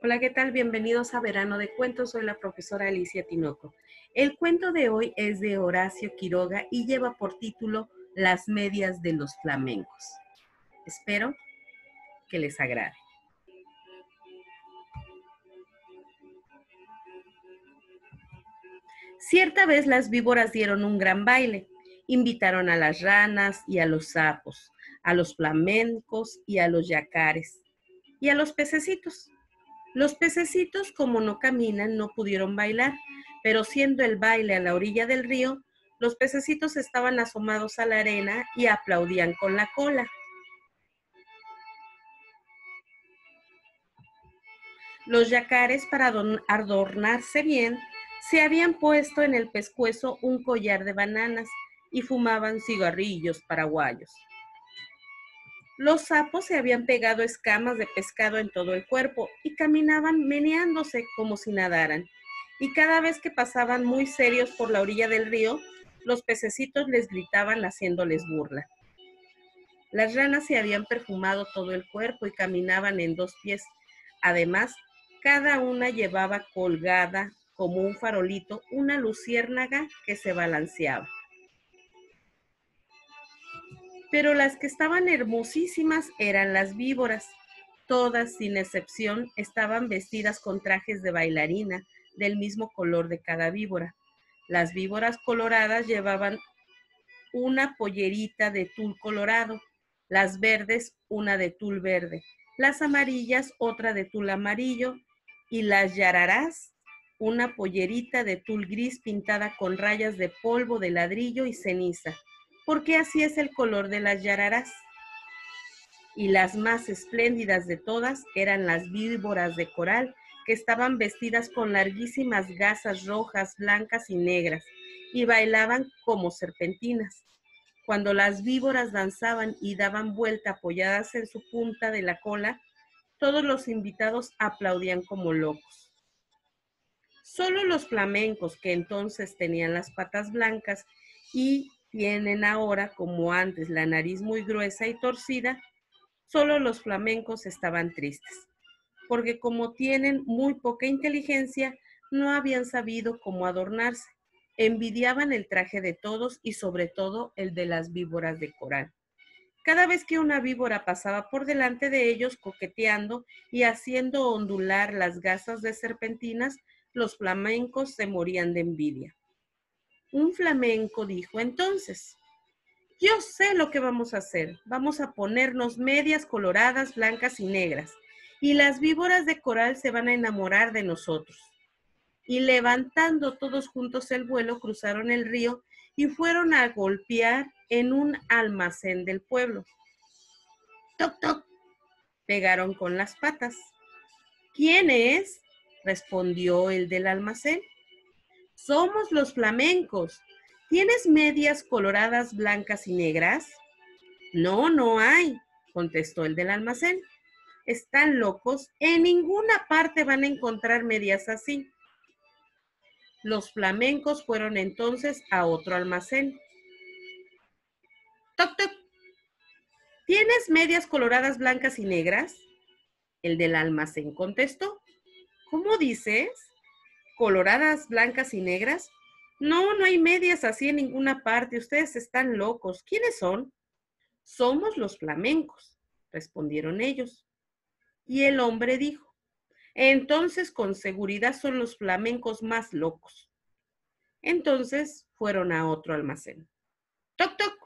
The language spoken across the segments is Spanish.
Hola, ¿qué tal? Bienvenidos a Verano de Cuentos. Soy la profesora Alicia Tinoco. El cuento de hoy es de Horacio Quiroga y lleva por título Las medias de los flamencos. Espero que les agrade. Cierta vez las víboras dieron un gran baile. Invitaron a las ranas y a los sapos, a los flamencos y a los yacares y a los pececitos. Los pececitos, como no caminan, no pudieron bailar, pero siendo el baile a la orilla del río, los pececitos estaban asomados a la arena y aplaudían con la cola. Los yacares, para adornarse bien, se habían puesto en el pescuezo un collar de bananas y fumaban cigarrillos paraguayos. Los sapos se habían pegado escamas de pescado en todo el cuerpo y caminaban meneándose como si nadaran. Y cada vez que pasaban muy serios por la orilla del río, los pececitos les gritaban haciéndoles burla. Las ranas se habían perfumado todo el cuerpo y caminaban en dos pies. Además, cada una llevaba colgada, como un farolito, una luciérnaga que se balanceaba. Pero las que estaban hermosísimas eran las víboras. Todas, sin excepción, estaban vestidas con trajes de bailarina del mismo color de cada víbora. Las víboras coloradas llevaban una pollerita de tul colorado, las verdes una de tul verde, las amarillas otra de tul amarillo y las yararás una pollerita de tul gris pintada con rayas de polvo de ladrillo y ceniza, porque así es el color de las yararás. Y las más espléndidas de todas eran las víboras de coral, que estaban vestidas con larguísimas gasas rojas, blancas y negras, y bailaban como serpentinas. Cuando las víboras danzaban y daban vuelta apoyadas en su punta de la cola, todos los invitados aplaudían como locos. Solo los flamencos, que entonces tenían las patas blancas y tienen ahora, como antes, la nariz muy gruesa y torcida, solo los flamencos estaban tristes, porque como tienen muy poca inteligencia, no habían sabido cómo adornarse. Envidiaban el traje de todos y sobre todo el de las víboras de coral. Cada vez que una víbora pasaba por delante de ellos coqueteando y haciendo ondular las gasas de serpentinas, los flamencos se morían de envidia. Un flamenco dijo entonces: yo sé lo que vamos a hacer. Vamos a ponernos medias coloradas, blancas y negras, y las víboras de coral se van a enamorar de nosotros. Y levantando todos juntos el vuelo, cruzaron el río y fueron a golpear en un almacén del pueblo. Toc, toc, pegaron con las patas. ¿Quién es? Respondió el del almacén. Somos los flamencos. ¿Tienes medias coloradas, blancas y negras? No, no hay, contestó el del almacén. Están locos, en ninguna parte van a encontrar medias así. Los flamencos fueron entonces a otro almacén. Toc, toc. ¿Tienes medias coloradas, blancas y negras? El del almacén contestó. ¿Cómo dices? ¿Coloradas, blancas y negras? No, no hay medias así en ninguna parte. Ustedes están locos. ¿Quiénes son? Somos los flamencos, respondieron ellos. Y el hombre dijo: entonces con seguridad son los flamencos más locos. Entonces fueron a otro almacén. Toc, toc.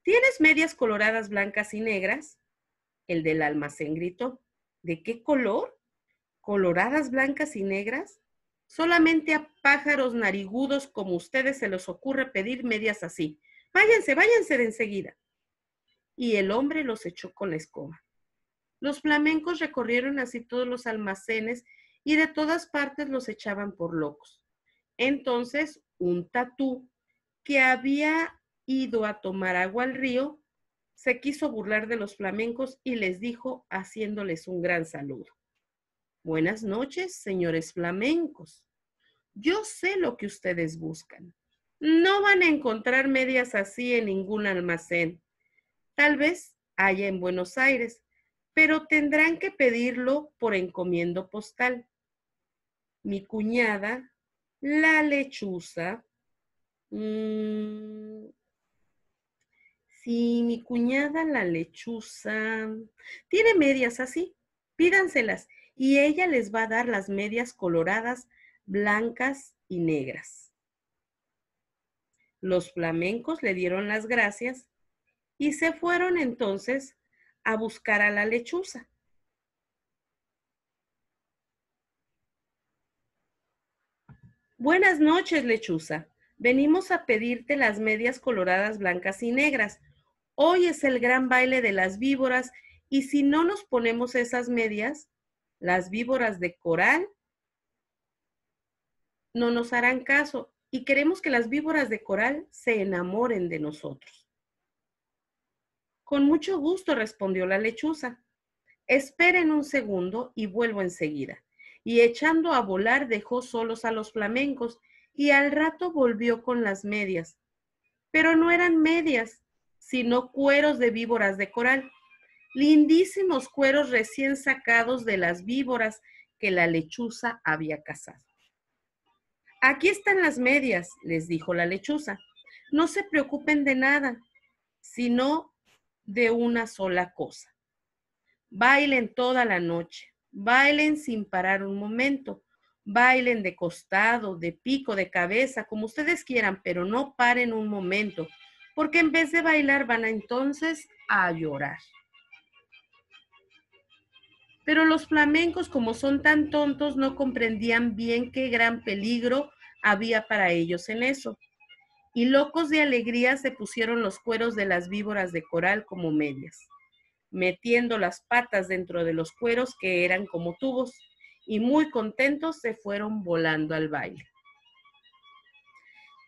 ¿Tienes medias coloradas, blancas y negras? El del almacén gritó. ¿De qué color? ¿Coloradas, blancas y negras? Solamente a pájaros narigudos como ustedes se les ocurre pedir medias así. Váyanse, váyanse de enseguida. Y el hombre los echó con la escoba. Los flamencos recorrieron así todos los almacenes y de todas partes los echaban por locos. Entonces, un tatú que había ido a tomar agua al río se quiso burlar de los flamencos y les dijo, haciéndoles un gran saludo: buenas noches, señores flamencos. Yo sé lo que ustedes buscan. No van a encontrar medias así en ningún almacén. Tal vez haya en Buenos Aires, pero tendrán que pedirlo por encomiendo postal. Mi cuñada, la lechuza, sí, mi cuñada, la lechuza, tiene medias así, pídanselas y ella les va a dar las medias coloradas, blancas y negras. Los flamencos le dieron las gracias y se fueron entonces a buscar a la lechuza. Buenas noches, lechuza. Venimos a pedirte las medias coloradas blancas y negras. Hoy es el gran baile de las víboras y si no nos ponemos esas medias, las víboras de coral no nos harán caso y queremos que las víboras de coral se enamoren de nosotros. Con mucho gusto, respondió la lechuza. Esperen un segundo y vuelvo enseguida. Y echando a volar dejó solos a los flamencos y al rato volvió con las medias. Pero no eran medias, sino cueros de víboras de coral. Lindísimos cueros recién sacados de las víboras que la lechuza había cazado. Aquí están las medias, les dijo la lechuza. No se preocupen de nada, sino de una sola cosa. Bailen toda la noche, bailen sin parar un momento, bailen de costado, de pico, de cabeza, como ustedes quieran, pero no paren un momento, porque en vez de bailar van entonces a llorar. Pero los flamencos, como son tan tontos, no comprendían bien qué gran peligro había para ellos en eso. Y locos de alegría se pusieron los cueros de las víboras de coral como medias, metiendo las patas dentro de los cueros que eran como tubos, y muy contentos se fueron volando al baile.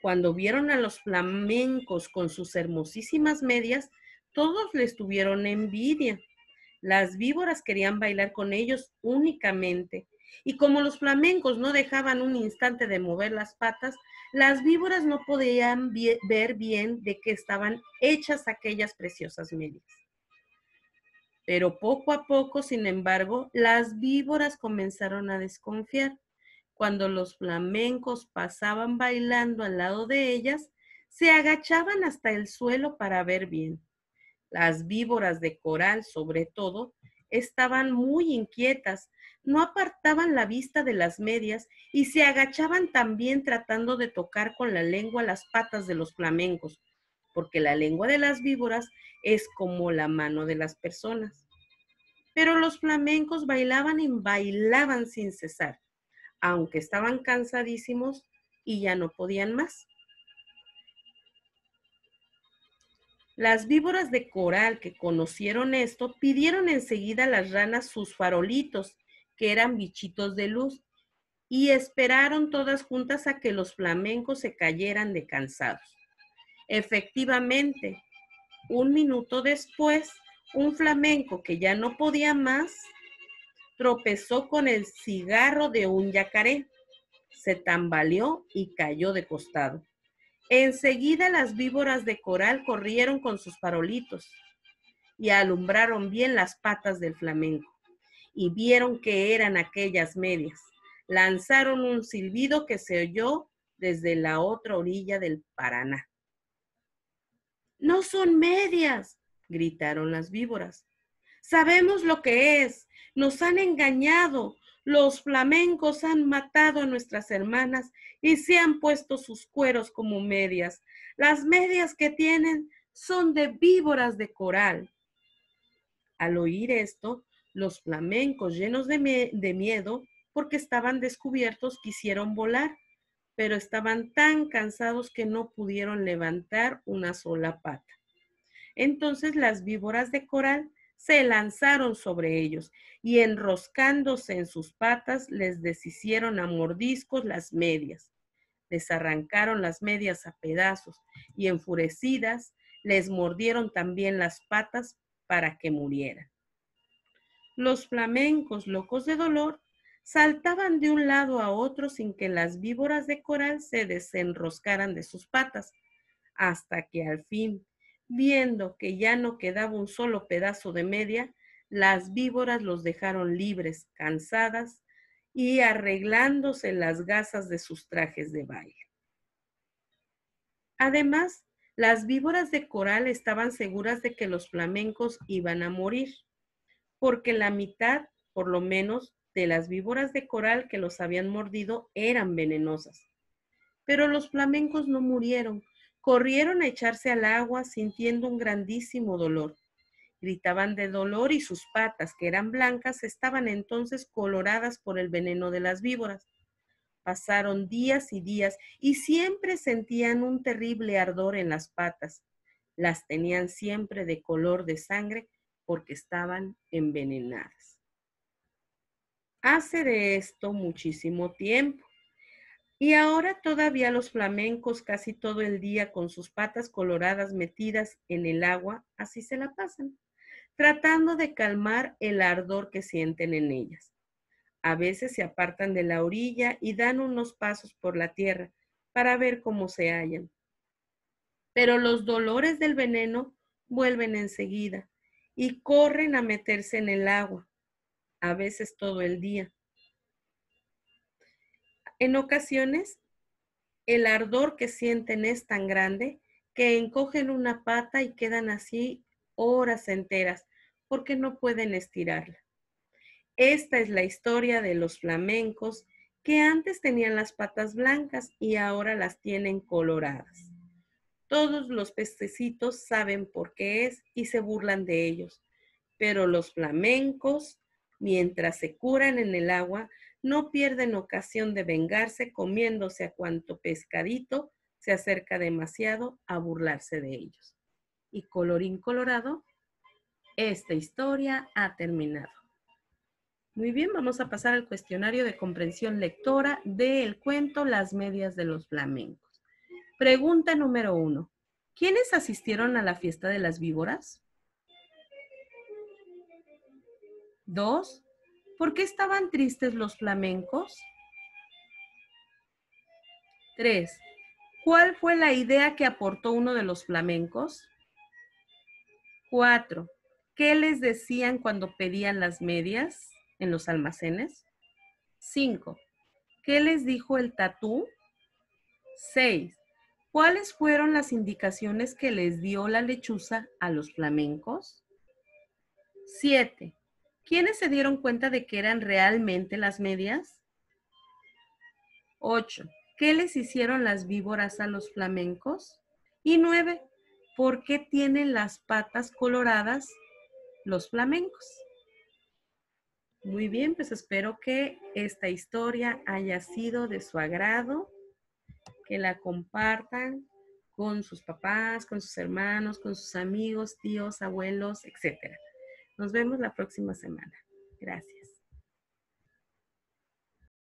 Cuando vieron a los flamencos con sus hermosísimas medias, todos les tuvieron envidia. Las víboras querían bailar con ellos únicamente, y como los flamencos no dejaban un instante de mover las patas, las víboras no podían ver bien de qué estaban hechas aquellas preciosas medias. Pero poco a poco, sin embargo, las víboras comenzaron a desconfiar. Cuando los flamencos pasaban bailando al lado de ellas, se agachaban hasta el suelo para ver bien. Las víboras de coral, sobre todo, estaban muy inquietas, no apartaban la vista de las medias y se agachaban también tratando de tocar con la lengua las patas de los flamencos, porque la lengua de las víboras es como la mano de las personas. Pero los flamencos bailaban y bailaban sin cesar, aunque estaban cansadísimos y ya no podían más. Las víboras de coral que conocieron esto pidieron enseguida a las ranas sus farolitos, que eran bichitos de luz, y esperaron todas juntas a que los flamencos se cayeran de cansados. Efectivamente, un minuto después, un flamenco que ya no podía más tropezó con el cigarro de un yacaré, se tambaleó y cayó de costado. Enseguida las víboras de coral corrieron con sus farolitos y alumbraron bien las patas del flamenco y vieron que eran aquellas medias. Lanzaron un silbido que se oyó desde la otra orilla del Paraná. ¡No son medias!, gritaron las víboras. Sabemos lo que es. Nos han engañado. Los flamencos han matado a nuestras hermanas y se han puesto sus cueros como medias. Las medias que tienen son de víboras de coral. Al oír esto, los flamencos, llenos de miedo, porque estaban descubiertos, quisieron volar, pero estaban tan cansados que no pudieron levantar una sola pata. Entonces las víboras de coral se lanzaron sobre ellos y enroscándose en sus patas les deshicieron a mordiscos las medias. Les arrancaron las medias a pedazos y enfurecidas les mordieron también las patas para que murieran. Los flamencos, locos de dolor, saltaban de un lado a otro sin que las víboras de coral se desenroscaran de sus patas, hasta que al fin, viendo que ya no quedaba un solo pedazo de media, las víboras los dejaron libres, cansadas y arreglándose las gasas de sus trajes de baile. Además, las víboras de coral estaban seguras de que los flamencos iban a morir, porque la mitad, por lo menos, de las víboras de coral que los habían mordido eran venenosas. Pero los flamencos no murieron, corrieron a echarse al agua sintiendo un grandísimo dolor. Gritaban de dolor y sus patas, que eran blancas, estaban entonces coloradas por el veneno de las víboras. Pasaron días y días y siempre sentían un terrible ardor en las patas. Las tenían siempre de color de sangre porque estaban envenenadas. Hace de esto muchísimo tiempo. Y ahora todavía los flamencos casi todo el día con sus patas coloradas metidas en el agua, así se la pasan, tratando de calmar el ardor que sienten en ellas. A veces se apartan de la orilla y dan unos pasos por la tierra para ver cómo se hallan. Pero los dolores del veneno vuelven enseguida y corren a meterse en el agua, a veces todo el día. En ocasiones, el ardor que sienten es tan grande que encogen una pata y quedan así horas enteras porque no pueden estirarla. Esta es la historia de los flamencos que antes tenían las patas blancas y ahora las tienen coloradas. Todos los pececitos saben por qué es y se burlan de ellos, pero los flamencos, mientras se curan en el agua, no pierden ocasión de vengarse comiéndose a cuanto pescadito se acerca demasiado a burlarse de ellos. Y colorín colorado, esta historia ha terminado. Muy bien, vamos a pasar al cuestionario de comprensión lectora del cuento Las medias de los flamencos. Pregunta número 1. ¿Quiénes asistieron a la fiesta de las víboras? 2. ¿Por qué estaban tristes los flamencos? 3. ¿Cuál fue la idea que aportó uno de los flamencos? 4. ¿Qué les decían cuando pedían las medias en los almacenes? 5. ¿Qué les dijo el tatú? 6. ¿Cuáles fueron las indicaciones que les dio la lechuza a los flamencos? 7. ¿Quiénes se dieron cuenta de que eran realmente las medias? 8. ¿Qué les hicieron las víboras a los flamencos? Y 9. ¿Por qué tienen las patas coloradas los flamencos? Muy bien, pues espero que esta historia haya sido de su agrado, que la compartan con sus papás, con sus hermanos, con sus amigos, tíos, abuelos, etc. Nos vemos la próxima semana. Gracias.